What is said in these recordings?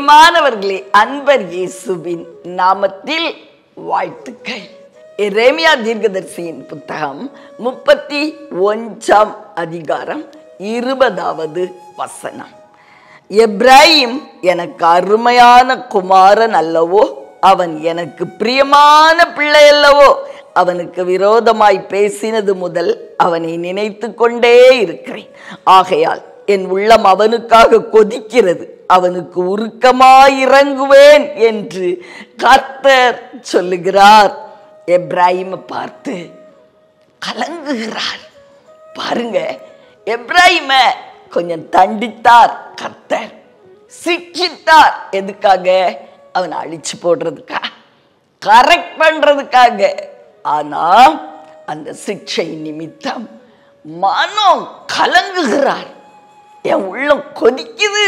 பிரியமானவர்களே, அன்பர் இயேசுவின் நாமத்தில் வாழ்த்துக்கள். எரேமியா தீர்க்கதரிசியின் புத்தகம் 31 அதிகாரம் 20வது வசனம். எப்ராயிம் எனக்கு அருமையான குமாரன் அல்லவோ, அவன் எனக்கு பிரியமான பிள்ளை அல்லவோ, அவனுக்கு விரோதமாய் பேசினது முதல் அவனை நினைத்து கொண்டே இருக்கிறேன். ஆகையால் என் உள்ளம் அவனுக்காக கொதிக்கிறது, அவனுக்கு உருக்கமாய் இறங்குவேன் என்று கர்த்தர் சொல்லுகிறார். எப்ராயிமை பார்த்து கலங்குகிறார். பாருங்க, எப்ராயிமை கொஞ்சம் தண்டித்தார் கர்த்தர், சிக்ஷித்தார். எதுக்காக? அவனை அழிச்சு போடுறதுக்கா, கரெக்ட் பண்றதுக்காக. ஆனா அந்த சிக்ஷை நிமித்தம் மனம் கலங்குகிறார். என் உள்ளம் கொதிக்குது,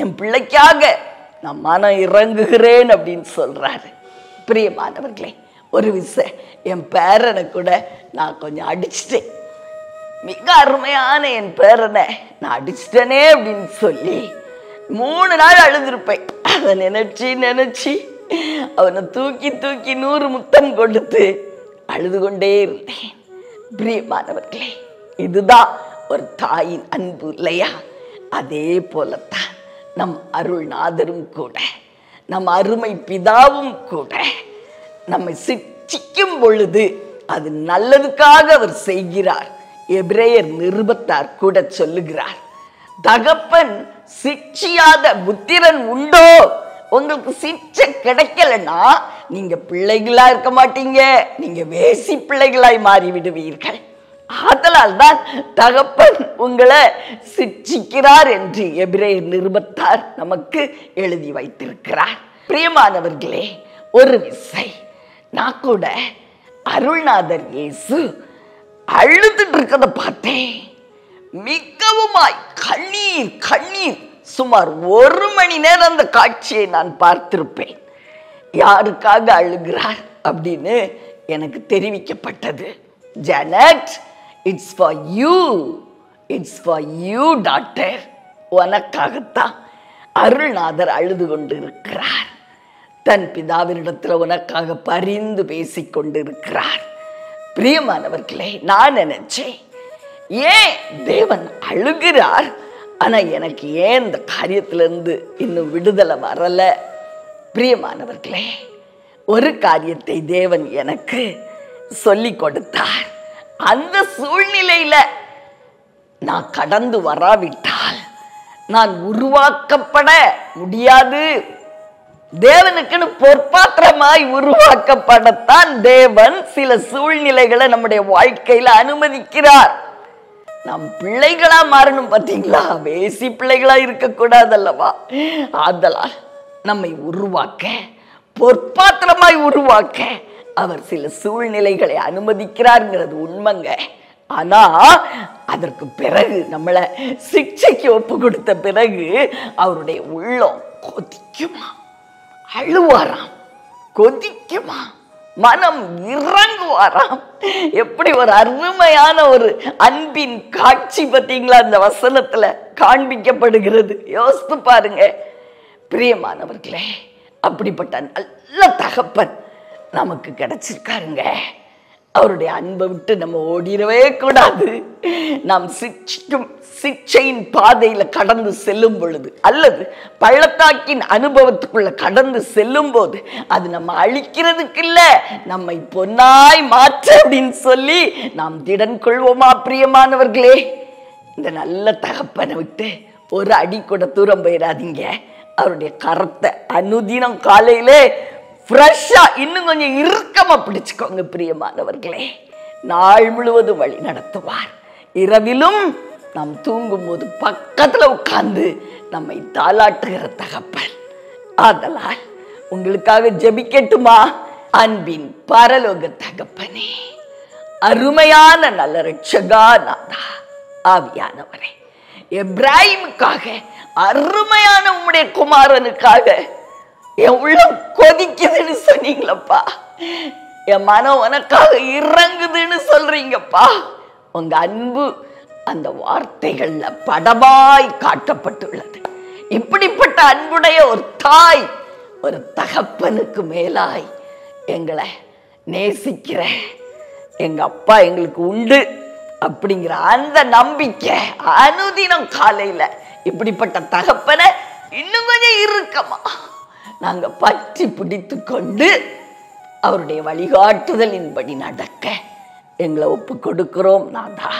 என் பிள்ளைக்காக நான் மனம் இறங்குகிறேன் அப்படின்னு சொல்றாரு. பிரியமானவர்களே, ஒரு விஷயம், என் பேரனை கூட நான் கொஞ்சம் அடிச்சிட்டேன், மிக அருமையான என் பேரனை நான் அடிச்சிட்டேனே அப்படின்னு சொல்லி 3 நாள் அழுதுருப்பேன். அதை நினைச்சு அவனை தூக்கி 100 முத்தம் கொடுத்து அழுது கொண்டே இருந்தேன். பிரியமானவர்களே, இதுதான் ஒரு தாயின் அன்பு இல்லையா? அதே போலத்தான் நம் அருள்நாதரும் கூட, நம் அருமை பிதாவும் கூட நம்மை சிக்ஷிக்கும் பொழுது அது நல்லதுக்காக அவர் செய்கிறார். எபிரேயர் நிருபத்தார் கூட சொல்லுகிறார், தகப்பன் சிக்ஷியாத புத்திரன் உண்டோ? உங்களுக்கு சிக்ஷை கிடைக்கலன்னா நீங்க பிள்ளைகளா இருக்க மாட்டீங்க, நீங்க வேசி பிள்ளைகளாய் மாறி விடுவீர்கள். அதனால் தான் தகப்பன் உங்களை சிக்ஷிக்கிறார் என்று எபிரேயர் நிருபத்தார் நமக்கு எழுதி வைத்திருக்கிறார். பிரியமானவர்களே, ஒரு விசை நான் கூட அருள்நாதர் இயேசு அழுதுட்டு இருக்கிறத பார்த்தேன். மிகவுமாய் கண்ணீர் சுமார் 1 மணி நேரம் அந்த காட்சியை நான் பார்த்திருப்பேன். யாருக்காக அழுகிறார் அப்படின்னு எனக்கு தெரிவிக்கப்பட்டது. Janet, it's for you doctor, உனக்காகத்தான் அருள்நாதர் அழுது கொண்டு இருக்கிறார். தன் பிதாவினிடத்துல உனக்காக பரிந்து பேசிக் கொண்டிருக்கிறார். பிரியமானவர்களே, நான் நினைச்சேன், ஏன் தேவன் அழுகிறார், ஆனா எனக்கு ஏன் இந்த காரியத்திலிருந்து இன்னும் விடுதலை வரல? பிரியமானவர்களே, ஒரு காரியத்தை தேவன் எனக்கு சொல்லி கொடுத்தார். அந்த சூழ்நிலையில நான் கடந்து வராவிட்டால் நான் உருவாக்கப்பட முடியாது. தேவனுக்குன்னு பொற்பாத்திரமாய் உருவாக்கப்படத்தான் தேவன் சில சூழ்நிலைகளை நம்முடைய வாழ்க்கையில அனுமதிக்கிறார். நம் பிள்ளைகளா மாறணும், பார்த்தீங்களா? வேசி பிள்ளைகளா இருக்கக்கூடாது அல்லவா? ஆதலால் நம்மை உருவாக்க, பொற்பாத்திரமாய் உருவாக்க அவர் சில சூழ்நிலைகளை அனுமதிக்கிறார்ங்கிறது உண்மைங்க. ஆனா அதற்கு பிறகு, நம்மளை சிக்ஷைக்கு ஒப்பு கொடுத்த பிறகு அவருடைய உள்ளம் கொதிக்குமா, அழுவாராம், கொதிக்குமா, மனம் இறங்குவாராம். எப்படி ஒரு அருமையான ஒரு அன்பின் காட்சி பார்த்தீங்களா அந்த வசனத்துல காண்பிக்கப்படுகிறது. யோசித்து பாருங்க பிரியமானவர்களே, அப்படிப்பட்ட நல்ல தகப்பன் நமக்கு கிடைச்சிருக்காருங்க. அவருடைய அன்பை விட்டு நம்ம ஓடிடவே கூடாது. நாம் சிக்ஷையின் பாதையில கடந்து செல்லும் பொழுது, அல்லது பள்ளத்தாக்கின் அனுபவத்துக்குள்ள கடந்து செல்லும் போது, அது நம்ம அழிக்கிறதுக்கு இல்ல, நம்மை பொன்னாய் மாற்ற அப்படின்னு சொல்லி நாம் திடன் கொள்வோமா? பிரியமானவர்களே, இந்த நல்ல தகப்பனை விட்டு ஒரு அடி கூட தூரம் போயிடாதீங்க. அவருடைய கரத்தை அனுதினம் காலையிலே ஃப்ரெஷ்ஷா இன்னும் கொஞ்சம் இறுக்கமா பிடிச்சுக்கோங்க. பிரியமானவர்களே, நாள் முழுவதும் வழி நடத்துவார். இரவிலும் நாம் தூங்கும் போது பக்கத்துல உட்கார்ந்து நம்மை தாளாட்டுகிற தகப்பன். ஆதலால் உங்களுக்காக ஜெபிக்கட்டுமா? அன்பின் பரலோக தகப்பனே, அருமையான நல்ல ரட்சகா நாதா, ஆவியானவரே, எப்ராயிமுக்காக, அருமையான உம்முடைய குமாரனுக்காக என் உள்ளம் கொதிக்குதுன்னு சொன்னீங்களப்பா. என் மனம் உனக்காக இறங்குதுன்னு சொல்றீங்கப்பா. உங்க அன்பு அந்த வார்த்தைகள்ல படமாய் காட்டப்பட்டுள்ளது. இப்படிப்பட்ட அன்புடைய ஒரு தாய், ஒரு தகப்பனுக்கு மேலாய் எங்களை நேசிக்கிற எங்க அப்பா எங்களுக்கு உண்டு அப்படிங்கிற அந்த நம்பிக்கை அனுதினம் காலையில இப்படிப்பட்ட தகப்பனை இன்னும் கொஞ்சம் இறுக்கமா நாங்க பற்றி பிடித்து கொண்டு அவருடைய வழிகாட்டுதலின்படி நடக்க எங்களை ஒப்பு கொடுக்கிறோம் நாதா,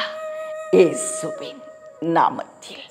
இயேசுவின் நாமத்தில்.